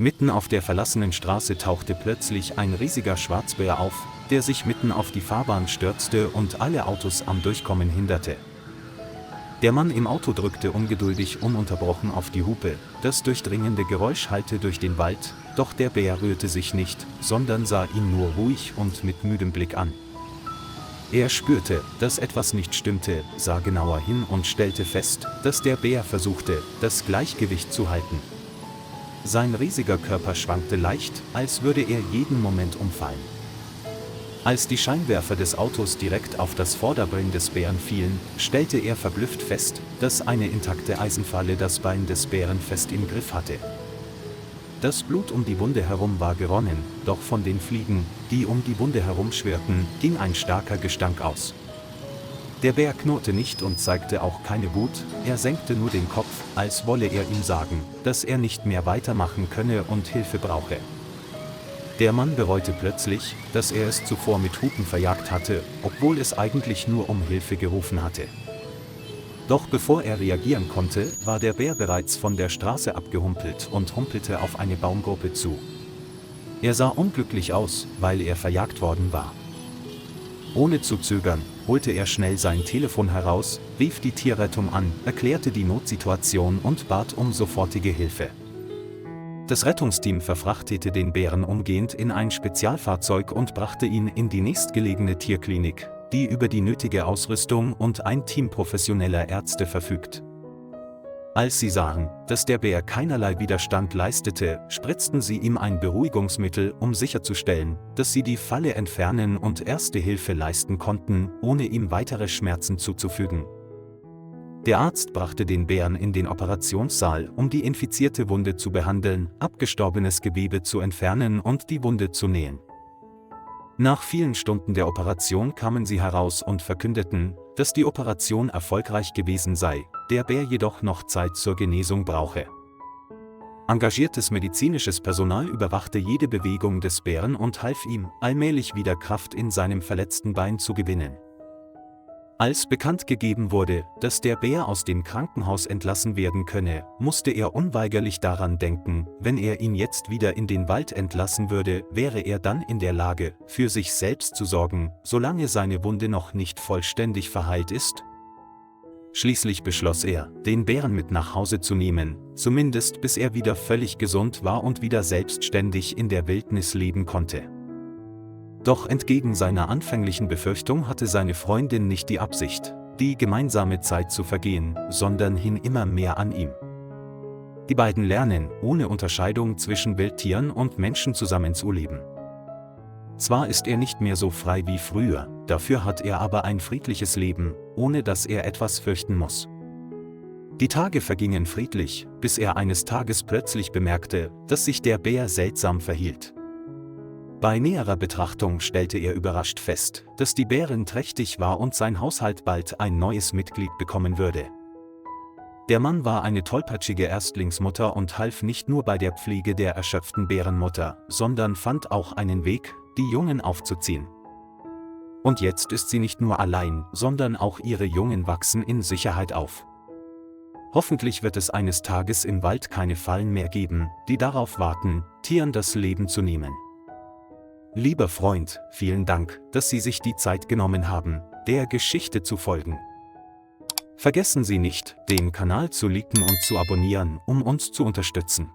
Mitten auf der verlassenen Straße tauchte plötzlich ein riesiger Schwarzbär auf, der sich mitten auf die Fahrbahn stürzte und alle Autos am Durchkommen hinderte. Der Mann im Auto drückte ungeduldig ununterbrochen auf die Hupe, das durchdringende Geräusch hallte durch den Wald, doch der Bär rührte sich nicht, sondern sah ihn nur ruhig und mit müdem Blick an. Er spürte, dass etwas nicht stimmte, sah genauer hin und stellte fest, dass der Bär versuchte, das Gleichgewicht zu halten. Sein riesiger Körper schwankte leicht, als würde er jeden Moment umfallen. Als die Scheinwerfer des Autos direkt auf das Vorderbein des Bären fielen, stellte er verblüfft fest, dass eine intakte Eisenfalle das Bein des Bären fest im Griff hatte. Das Blut um die Wunde herum war geronnen, doch von den Fliegen, die um die Wunde herumschwirrten, ging ein starker Gestank aus. Der Bär knurrte nicht und zeigte auch keine Wut, er senkte nur den Kopf, als wolle er ihm sagen, dass er nicht mehr weitermachen könne und Hilfe brauche. Der Mann bereute plötzlich, dass er es zuvor mit Hupen verjagt hatte, obwohl es eigentlich nur um Hilfe gerufen hatte. Doch bevor er reagieren konnte, war der Bär bereits von der Straße abgehumpelt und humpelte auf eine Baumgruppe zu. Er sah unglücklich aus, weil er verjagt worden war. Ohne zu zögern, holte er schnell sein Telefon heraus, rief die Tierrettung an, erklärte die Notsituation und bat um sofortige Hilfe. Das Rettungsteam verfrachtete den Bären umgehend in ein Spezialfahrzeug und brachte ihn in die nächstgelegene Tierklinik, die über die nötige Ausrüstung und ein Team professioneller Ärzte verfügt. Als sie sahen, dass der Bär keinerlei Widerstand leistete, spritzten sie ihm ein Beruhigungsmittel, um sicherzustellen, dass sie die Falle entfernen und erste Hilfe leisten konnten, ohne ihm weitere Schmerzen zuzufügen. Der Arzt brachte den Bären in den Operationssaal, um die infizierte Wunde zu behandeln, abgestorbenes Gewebe zu entfernen und die Wunde zu nähen. Nach vielen Stunden der Operation kamen sie heraus und verkündeten, dass die Operation erfolgreich gewesen sei, der Bär jedoch noch Zeit zur Genesung brauche. Engagiertes medizinisches Personal überwachte jede Bewegung des Bären und half ihm, allmählich wieder Kraft in seinem verletzten Bein zu gewinnen. Als bekannt gegeben wurde, dass der Bär aus dem Krankenhaus entlassen werden könne, musste er unweigerlich daran denken, wenn er ihn jetzt wieder in den Wald entlassen würde, wäre er dann in der Lage, für sich selbst zu sorgen, solange seine Wunde noch nicht vollständig verheilt ist? Schließlich beschloss er, den Bären mit nach Hause zu nehmen, zumindest bis er wieder völlig gesund war und wieder selbstständig in der Wildnis leben konnte. Doch entgegen seiner anfänglichen Befürchtung hatte seine Freundin nicht die Absicht, die gemeinsame Zeit zu vergehen, sondern hing immer mehr an ihm. Die beiden lernen, ohne Unterscheidung zwischen Wildtieren und Menschen zusammenzuleben. Zwar ist er nicht mehr so frei wie früher, dafür hat er aber ein friedliches Leben, ohne dass er etwas fürchten muss. Die Tage vergingen friedlich, bis er eines Tages plötzlich bemerkte, dass sich der Bär seltsam verhielt. Bei näherer Betrachtung stellte er überrascht fest, dass die Bärin trächtig war und sein Haushalt bald ein neues Mitglied bekommen würde. Der Mann war eine tollpatschige Erstlingsmutter und half nicht nur bei der Pflege der erschöpften Bärenmutter, sondern fand auch einen Weg, die Jungen aufzuziehen. Und jetzt ist sie nicht nur allein, sondern auch ihre Jungen wachsen in Sicherheit auf. Hoffentlich wird es eines Tages im Wald keine Fallen mehr geben, die darauf warten, Tieren das Leben zu nehmen. Lieber Freund, vielen Dank, dass Sie sich die Zeit genommen haben, der Geschichte zu folgen. Vergessen Sie nicht, den Kanal zu liken und zu abonnieren, um uns zu unterstützen.